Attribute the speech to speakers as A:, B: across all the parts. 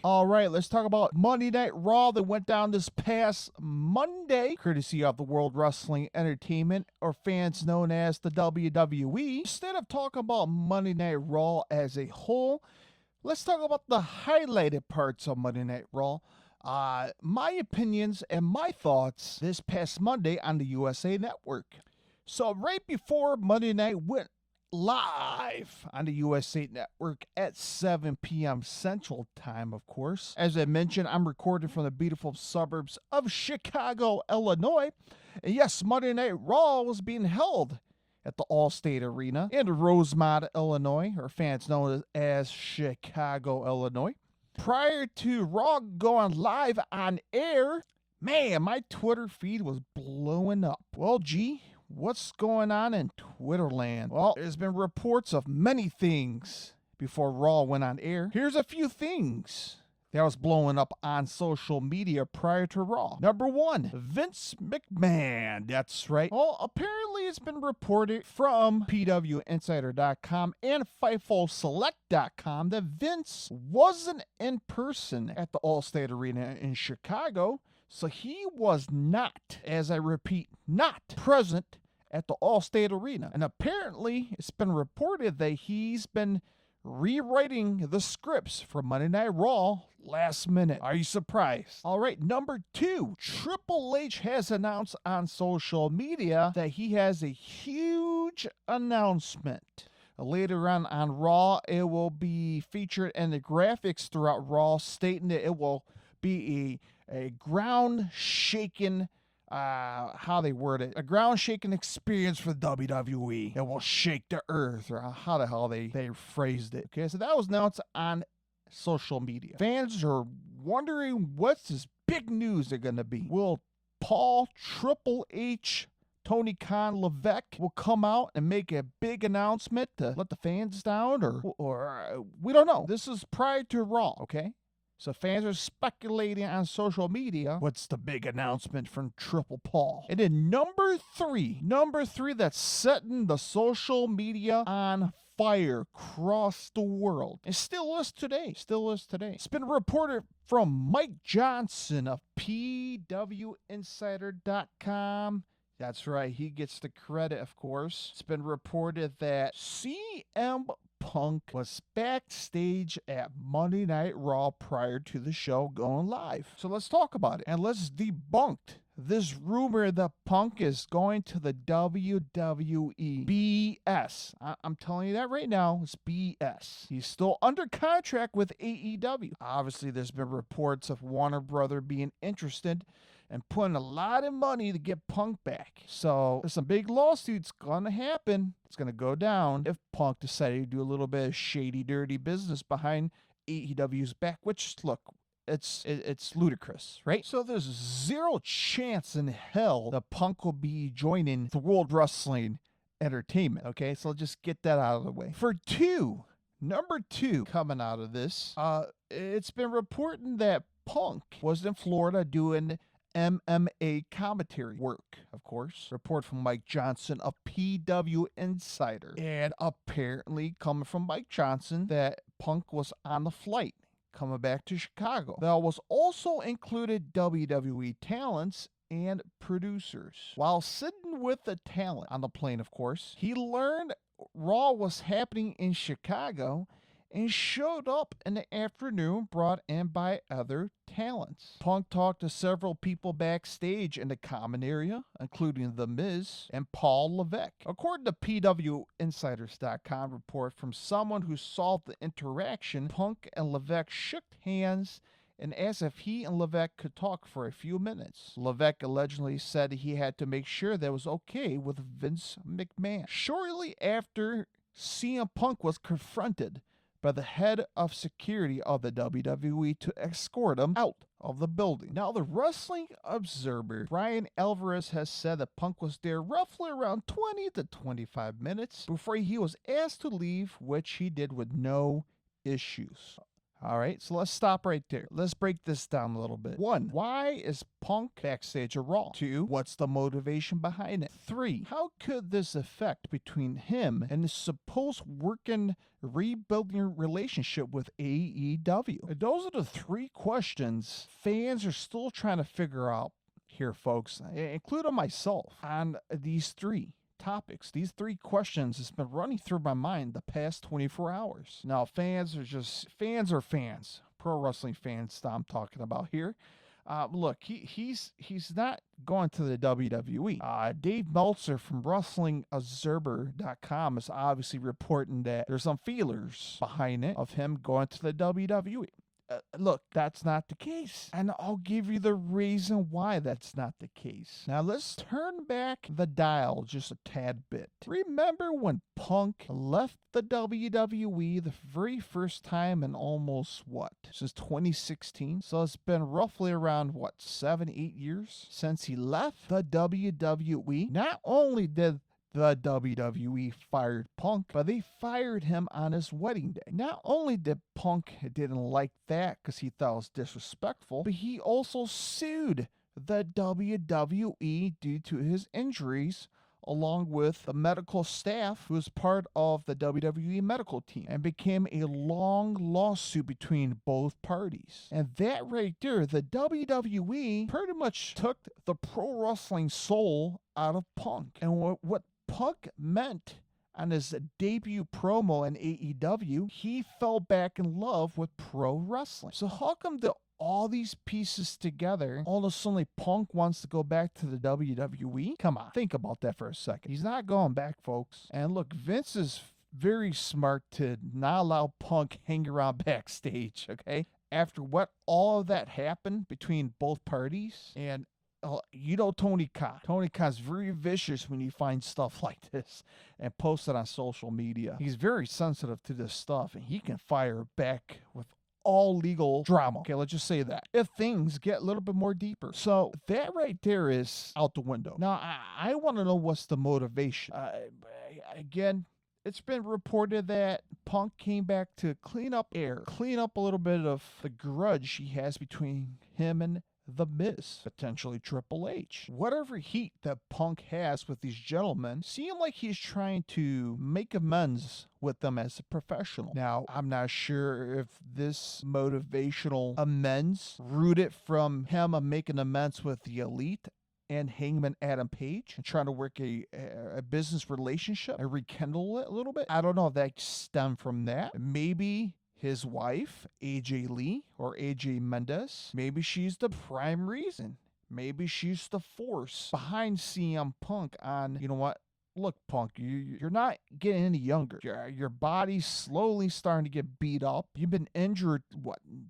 A: All right, let's talk about Monday Night Raw that went down this past Monday, courtesy of the World Wrestling Entertainment, or fans known as the WWE. Instead of talking about Monday Night Raw as a whole, let's talk about the highlighted parts of Monday Night Raw. My opinions and my thoughts this past Monday on the USA Network. So right before Monday Night went live on the USA Network at 7 p.m. Central Time, of course. As I mentioned, I'm recording from the beautiful suburbs of Chicago, Illinois. And yes, Monday Night Raw was being held at the Allstate Arena in Rosemont, Illinois, or fans known as Chicago, Illinois. Prior to Raw going live on air, man, my Twitter feed was blowing up. Well, gee, what's going on in Twitterland? Well, there's been reports of many things before Raw went on air. Here's a few things that was blowing up on social media prior to Raw. Number one, Vince McMahon. That's right. Well, apparently it's been reported from PWInsider.com and FightfulSelect.com that Vince wasn't in person at the Allstate Arena in Chicago. So he was not, as I repeat, not present at the Allstate Arena. And apparently it's been reported that he's been rewriting the scripts for Monday Night Raw last minute. Are you surprised? All right, number two, Triple H has announced on social media that he has a huge announcement. Later on Raw, it will be featured in the graphics throughout Raw, stating that it will be a ground-shaking how they word it, a ground-shaking experience for WWE. It will shake the earth, or how the hell they phrased it. Okay, so that was announced on social media. Fans are wondering what's this big news they're going to be. Will Paul Triple H Tony Khan Levesque will come out and make a big announcement to let the fans down, or we don't know. This is prior to Raw, okay? So fans are speculating on social media, what's the big announcement from Triple Paul? And then number three that's setting the social media on fire across the world. It still is today. It's been reported from Mike Johnson of PWInsider.com. That's right, he gets the credit, of course. It's been reported that CM Punk was backstage at Monday Night Raw prior to the show going live. So let's talk about it. And let's debunk this rumor that Punk is going to the WWE. BS. I'm telling you that right now. It's BS. He's still under contract with AEW. Obviously, there's been reports of Warner Brother being interested and putting a lot of money to get Punk back. So there's some big lawsuits going to happen. It's going to go down if Punk decided to do a little bit of shady, dirty business behind AEW's back, which, look, it's ludicrous, right? So there's zero chance in hell that Punk will be joining the World Wrestling Entertainment, okay? So just get that out of the way. Number two coming out of this, it's been reported that Punk was in Florida doing MMA commentary work, of course. Report from Mike Johnson of PW Insider. And apparently coming from Mike Johnson that Punk was on the flight coming back to Chicago. That was also included WWE talents and producers. While sitting with the talent on the plane, of course, he learned Raw was happening in Chicago and showed up in the afternoon brought in by other talents. Punk talked to several people backstage in the common area, including The Miz and Paul Levesque. According to PWInsiders.com report from someone who saw the interaction, Punk and Levesque shook hands and asked if he and Levesque could talk for a few minutes. Levesque allegedly said he had to make sure that it was okay with Vince McMahon. Shortly after, CM Punk was confronted by the head of security of the WWE to escort him out of the building. Now, the Wrestling Observer, Brian Alvarez, has said that Punk was there roughly around 20 to 25 minutes before he was asked to leave, which he did with no issues. All right, so let's stop right there. Let's break this down a little bit. 1, why is Punk backstage at Raw? 2, what's the motivation behind it? 3, how could this affect between him and his supposed working, rebuilding relationship with AEW? Those are the 3 questions fans are still trying to figure out here, folks, including myself, on these 3 topics. These 3 questions has been running through my mind the past 24 hours. Now, fans are fans. Pro wrestling fans that I'm talking about here. Look, he's not going to the WWE. Dave Meltzer from WrestlingObserver.com is obviously reporting that there's some feelers behind it of him going to the WWE. Look, that's not the case. And I'll give you the reason why that's not the case. Now, let's turn back the dial just a tad bit. Remember when Punk left the WWE the very first time in almost, since 2016? So it's been roughly around, 7, 8 years since he left the WWE. Not only did the WWE fired Punk, but they fired him on his wedding day. Not only did Punk didn't like that because he thought it was disrespectful, but he also sued the WWE due to his injuries, along with the medical staff who was part of the WWE medical team, and became a long lawsuit between both parties. And that right there, the WWE pretty much took the pro wrestling soul out of Punk. And what Punk meant on his debut promo in AEW, he fell back in love with pro wrestling. So how come all these pieces together, all of a sudden Punk wants to go back to the WWE? Come on, think about that for a second. He's not going back, folks. And look, Vince is very smart to not allow Punk hang around backstage, okay? After what all of that happened between both parties, and Tony Khan. Tony Khan's very vicious when he finds stuff like this and posts it on social media. He's very sensitive to this stuff, and he can fire back with all legal drama. Okay, let's just say that. If things get a little bit more deeper. So that right there is out the window. Now, I want to know what's the motivation. Again, it's been reported that Punk came back to clean up a little bit of the grudge he has between him and The Miz, potentially Triple H. Whatever heat that Punk has with these gentlemen, seem like he's trying to make amends with them as a professional. Now, I'm not sure if this motivational amends rooted from him making amends with the Elite and Hangman Adam Page and trying to work a business relationship and rekindle it a little bit. I don't know if that stemmed from that. Maybe his wife, AJ Lee or AJ Mendez, maybe she's the prime reason. Maybe she's the force behind CM Punk on, you know what? Look, Punk, you're not getting any younger. Your body's slowly starting to get beat up. You've been injured,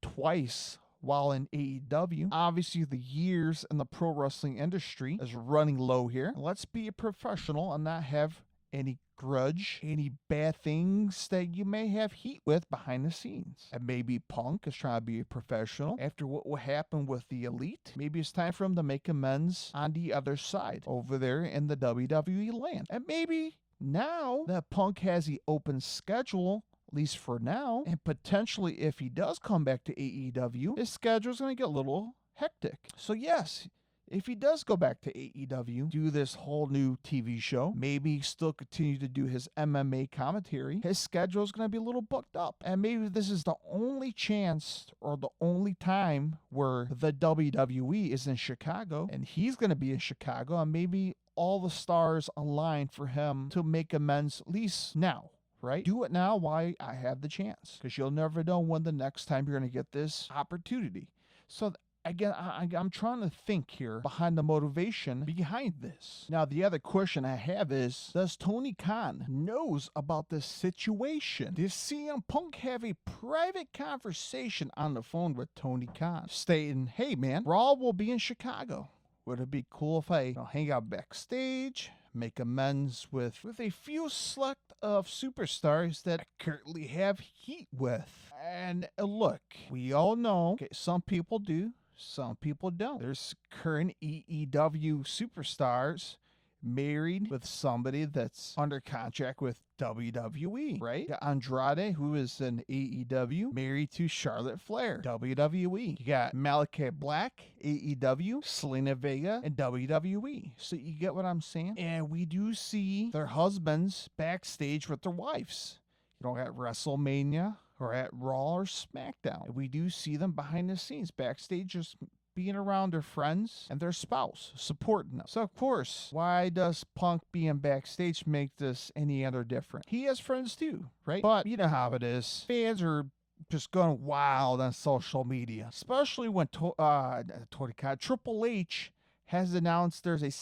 A: twice while in AEW. Obviously, the years in the pro wrestling industry is running low here. Let's be a professional and not have any grudge, any bad things that you may have heat with behind the scenes. And maybe Punk is trying to be a professional after what happened with the Elite. Maybe it's time for him to make amends on the other side, over there in the WWE land. And maybe now that Punk has the open schedule, at least for now, and potentially if he does come back to AEW, his schedule is going to get a little hectic. So yes, if he does go back to AEW, do this whole new TV show, maybe still continue to do his MMA commentary, his schedule is going to be a little booked up. And maybe this is the only chance or the only time where the WWE is in Chicago and he's going to be in Chicago, and maybe all the stars align for him to make amends, at least now. Right? Do it now while I have the chance, because you'll never know when the next time you're going to get this opportunity. So again, I'm trying to think here behind the motivation behind this. Now, the other question I have is, does Tony Khan knows about this situation? Does CM Punk have a private conversation on the phone with Tony Khan stating, hey man, Raw will be in Chicago. Would it be cool if I hang out backstage, make amends with a few select of superstars that I currently have heat with? And look, we all know, some people do, some people don't. There's current EEW superstars married with somebody that's under contract with WWE, right? You got Andrade, who is in AEW, married to Charlotte Flair, WWE. You got Malachi Black, AEW, Selena Vega, and WWE. So you get what I'm saying? And we do see their husbands backstage with their wives. You know, at WrestleMania or at Raw or SmackDown. And we do see them behind the scenes, backstage, just being around their friends and their spouse, supporting them. So, of course, why does Punk being backstage make this any other different? He has friends too, right? But you know how it is. Fans are just going wild on social media, especially when Triple H has announced there's a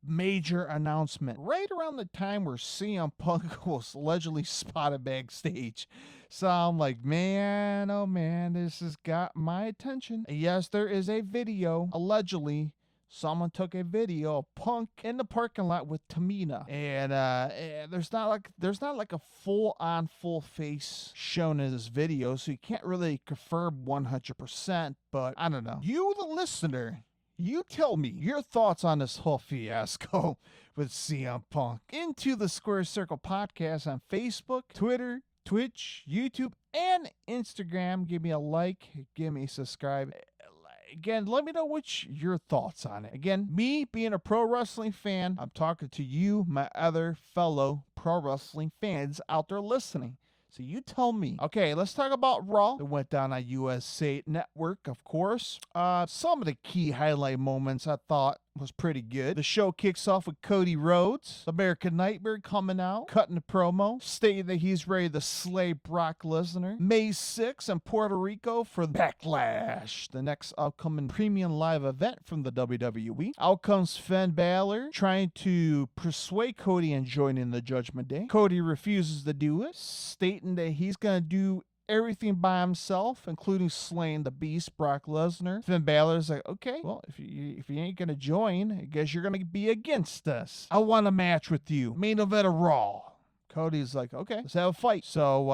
A: major announcement right around the time where CM Punk was allegedly spotted backstage. So I'm like, man, oh man, this has got my attention. And yes, there is a video. Allegedly, someone took a video of Punk in the parking lot with Tamina, and there's not like a full face shown in this video, so you can't really confirm 100%. But I don't know. You, the listener, you tell me your thoughts on this whole fiasco with CM Punk. Into the Square Circle Podcast on Facebook, Twitter, Twitch, YouTube, and Instagram. Give me a like. Give me a subscribe. Again, let me know what's your thoughts on it. Again, me being a pro wrestling fan, I'm talking to you, my other fellow pro wrestling fans out there listening. So you tell me. Okay, let's talk about Raw. It went down on USA Network, of course. Some of the key highlight moments I thought was pretty good. The show kicks off with Cody Rhodes, American Nightmare, coming out, cutting a promo, stating that he's ready to slay Brock Lesnar. May 6th in Puerto Rico for Backlash, the next upcoming premium live event from the WWE. Out comes Finn Balor, trying to persuade Cody in joining the Judgment Day. Cody refuses to do it, stating that he's going to do everything by himself, including slaying the beast, Brock Lesnar. Finn Balor's like, okay, well, if you ain't gonna join, I guess you're gonna be against us. I want a match with you. Main event of Raw. Cody's like, okay, let's have a fight. So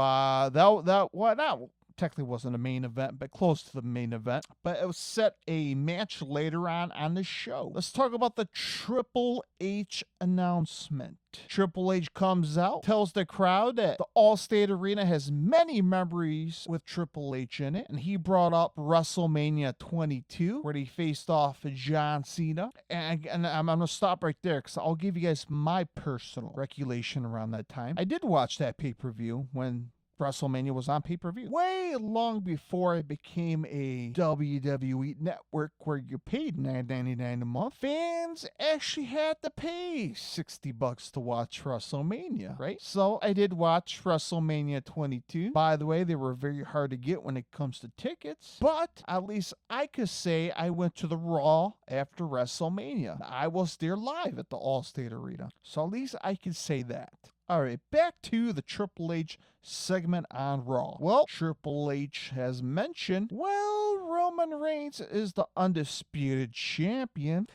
A: that technically wasn't a main event, but close to the main event. But it was set a match later on the show. Let's talk about the Triple H announcement. Triple H comes out, tells the crowd that the Allstate Arena has many memories with Triple H in it, and he brought up WrestleMania 22, where he faced off John Cena. And I'm going to stop right there, because I'll give you guys my personal recollection around that time. I did watch that pay-per-view when WrestleMania was on pay-per-view. Way long before it became a WWE network where you paid $9.99 a month, fans actually had to pay $60 to watch WrestleMania, right? So I did watch WrestleMania 22. By the way, they were very hard to get when it comes to tickets, but at least I could say I went to the Raw after WrestleMania. I was there live at the Allstate Arena, so at least I could say that. All right, back to the Triple H segment on Raw. Well, Triple H has mentioned, well, Roman Reigns is the undisputed champion.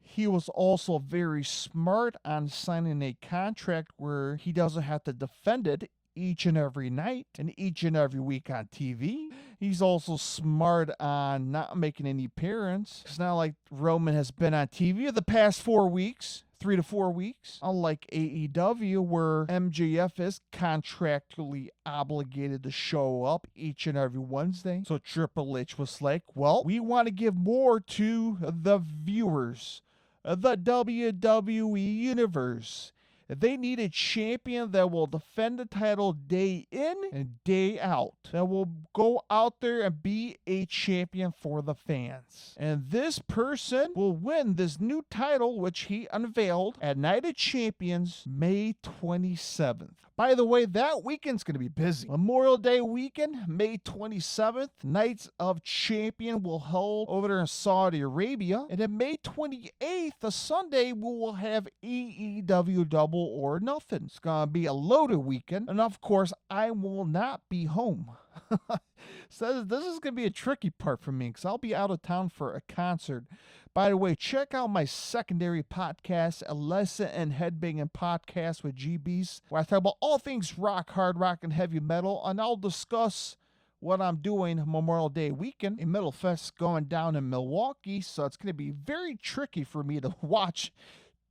A: He was also very smart on signing a contract where he doesn't have to defend it each and every night and each and every week on TV. He's also smart on not making any appearance. It's not like Roman has been on TV the past 4 weeks. 3 to 4 weeks, unlike AEW, where MJF is contractually obligated to show up each and every Wednesday. So Triple H was like, well, we want to give more to the viewers, the WWE Universe. They need a champion that will defend the title day in and day out, that will go out there and be a champion for the fans. And this person will win this new title, which he unveiled at Night of Champions, May 27th. By the way, that weekend's going to be busy. Memorial Day weekend, May 27th, Nights of Champion will hold over there in Saudi Arabia. And then May 28th, a Sunday, we will have AEW Double or Nothing. It's going to be a loaded weekend. And of course, I will not be home. So this is going to be a tricky part for me because I'll be out of town for a concert. By the way, check out my secondary podcast, a Lesson and Headbanging Podcast with GBs, where I talk about all things rock, hard rock, and heavy metal, and I'll discuss what I'm doing Memorial Day weekend. A Metal Fest going down in Milwaukee, so it's going to be very tricky for me to watch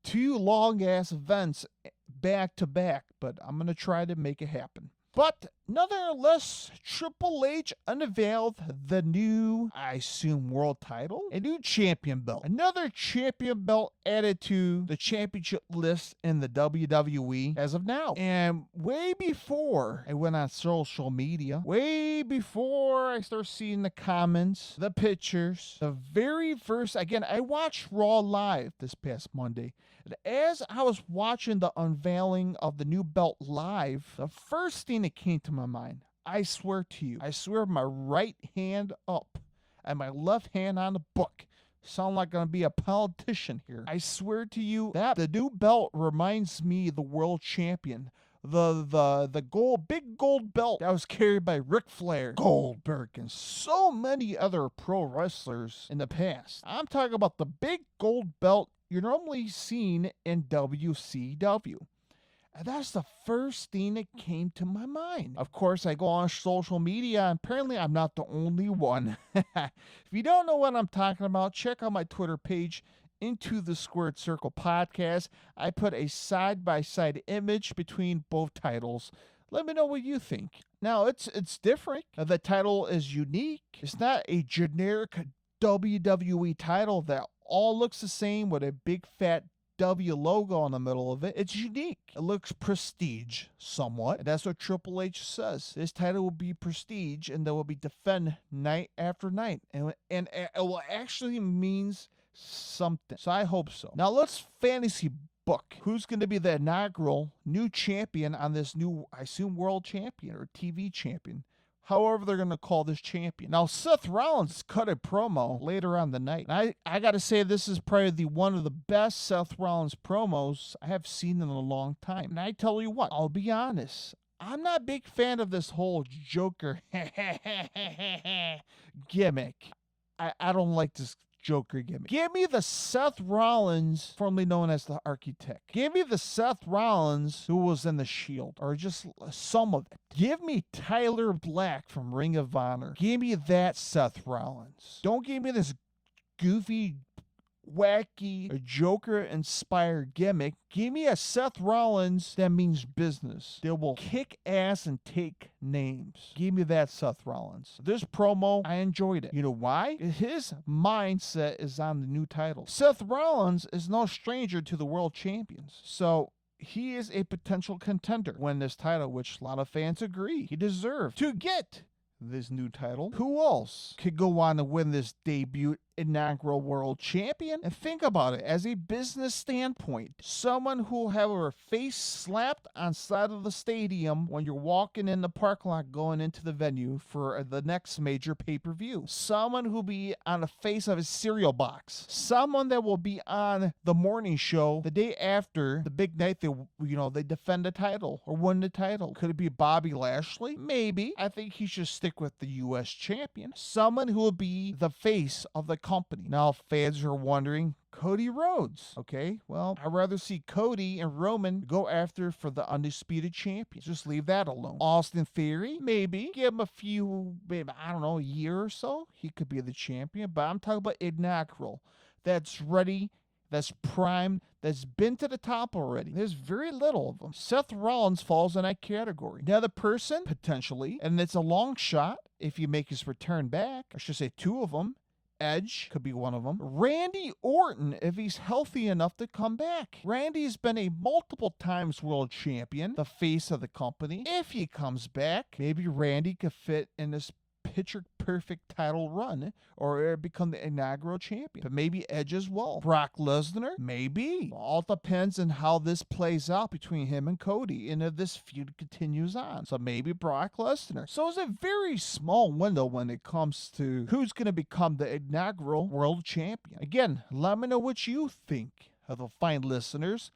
A: 2 long-ass events back to back, but I'm going to try to make it happen. But nonetheless, Triple H unveiled the new, I assume, world title, a new champion belt. Another champion belt added to the championship list in the WWE as of now. And way before I went on social media, way before I started seeing the comments, the pictures, the very first, again, I watched Raw live this past Monday. And as I was watching the unveiling of the new belt live, the first thing that came to my mind, I swear to you, I swear my right hand up and my left hand on the book. Sound like I'm going to be a politician here. I swear to you that the new belt reminds me of the world champion. The gold, big gold belt that was carried by Ric Flair, Goldberg, and so many other pro wrestlers in the past. I'm talking about the big gold belt you're normally seen in WCW. And that's the first thing that came to my mind. Of course, I go on social media, and apparently I'm not the only one. If you don't know what I'm talking about, check out my Twitter page, Into the Squared Circle Podcast. I put a side-by-side image between both titles. Let me know what you think. Now, it's different. The title is unique. It's not a generic WWE title that all looks the same with a big fat W logo on the middle of it. It's unique. It looks prestige somewhat. And that's what Triple H says. This title will be prestige and they will be defended night after night. And it will actually means something. So I hope so. Now let's fantasy book. Who's going to be the inaugural new champion on this new, I assume, world champion or TV champion? However they're going to call this champion. Now, Seth Rollins cut a promo later on the night. And I got to say, this is probably one of the best Seth Rollins promos I have seen in a long time. And I tell you what, I'll be honest. I'm not a big fan of this whole Joker gimmick. I don't like this Joker gimmick. Give me the Seth Rollins, formerly known as the Architect. Give me the Seth Rollins who was in the Shield, or just some of it. Give me Tyler Black from Ring of Honor. Give me that Seth Rollins. Don't give me this goofy, wacky, Joker-inspired gimmick. Give me a Seth Rollins that means business. They will kick ass and take names. Give me that Seth Rollins. This promo, I enjoyed it. You know why? His mindset is on the new title. Seth Rollins is no stranger to the world champions. So he is a potential contender to win this title, which a lot of fans agree he deserved to get this new title. Who else could go on to win this debut inaugural world champion? And think about it, as a business standpoint, someone who will have her face slapped on side of the stadium when you're walking in the parking lot going into the venue for the next major pay-per-view. Someone who will be on the face of a cereal box. Someone that will be on the morning show the day after the big night they defend the title or win the title. Could it be Bobby Lashley? Maybe. I think he should stick with the U.S. champion. Someone who will be the face of the company. Now, fans are wondering, Cody Rhodes. Okay, well, I'd rather see Cody and Roman go after for the undisputed champion. Just leave that alone. Austin Theory, maybe. Give him a few, maybe, I don't know, a year or so. He could be the champion. But I'm talking about inaugural. That's ready, that's primed, that's been to the top already. There's very little of them. Seth Rollins falls in that category. The other person, potentially, and it's a long shot if you make his return back. I should say two of them. Edge could be one of them. Randy Orton, if he's healthy enough to come back. Randy's been a multiple times world champion, the face of the company. If he comes back, maybe Randy could fit in this picture-perfect title run or become the inaugural champion. But maybe Edge as well. Brock Lesnar? Maybe. All depends on how this plays out between him and Cody and if this feud continues on. So maybe Brock Lesnar. So it's a very small window when it comes to who's going to become the inaugural world champion. Again, let me know what you think of the fine listeners.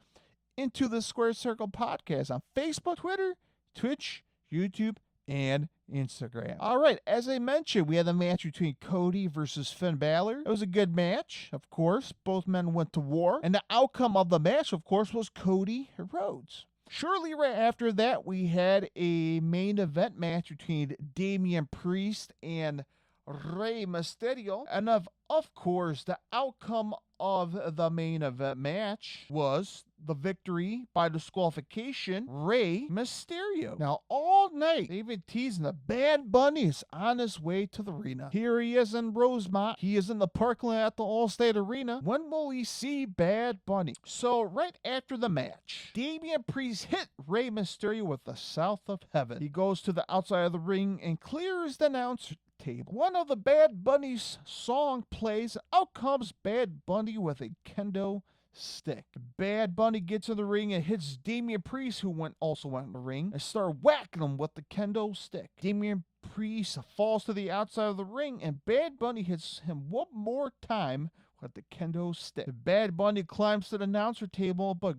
A: Into the Square Circle Podcast on Facebook, Twitter, Twitch, YouTube, and Instagram. All right, as I mentioned, we had a match between Cody versus Finn Balor. It was a good match, of course. Both men went to war. And the outcome of the match, of course, was Cody Rhodes. Shortly right after that, we had a main event match between Damian Priest and Rey Mysterio. And of course, the outcome of the main event match was the victory by disqualification, Rey Mysterio. Now, all night, they've been teasing the Bad Bunny is on his way to the arena. Here he is in Rosemont. He is in the parking lot at the Allstate Arena. When will we see Bad Bunny? So, right after the match, Damian Priest hit Rey Mysterio with the South of Heaven. He goes to the outside of the ring and clears the announcer table. One of the Bad Bunny's song plays. Out comes Bad Bunny with a kendo stick. Bad Bunny gets in the ring and hits Damian Priest, who also went in the ring, and start whacking him with the kendo stick. Damian Priest falls to the outside of the ring, and Bad Bunny hits him one more time with the kendo stick. Bad Bunny climbs to the announcer table, but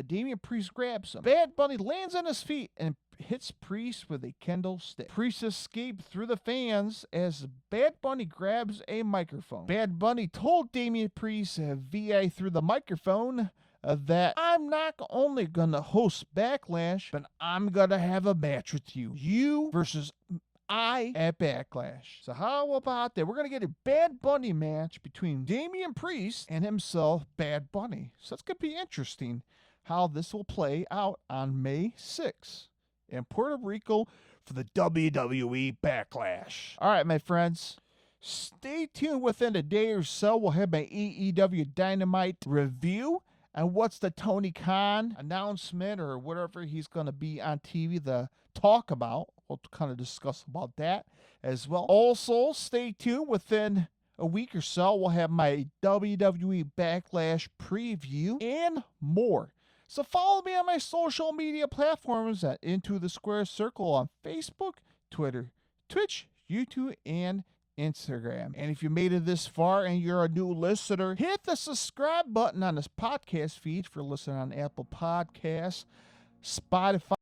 A: Damian Priest grabs him. Bad Bunny lands on his feet and hits Priest with a kendo stick. Priest escaped through the fans as Bad Bunny grabs a microphone. Bad Bunny told Damian Priest via through the microphone that I'm not only gonna host Backlash, but I'm gonna have a match with you. You versus I at Backlash. So how about that? We're going to get a Bad Bunny match between Damian Priest and himself, Bad Bunny. So it's going to be interesting how this will play out on May 6th in Puerto Rico for the WWE Backlash. All right, my friends. Stay tuned. Within a day or so, we'll have my AEW Dynamite review. And what's the Tony Khan announcement or whatever he's going to be on TV to talk about. We'll kind of discuss about that as well. Also, stay tuned. Within a week or so, we'll have my WWE Backlash preview and more. So follow me on my social media platforms at Into the Square Circle on Facebook, Twitter, Twitch, YouTube, and Instagram. And if you made it this far and you're a new listener, hit the subscribe button on this podcast feed for listening on Apple Podcasts, Spotify,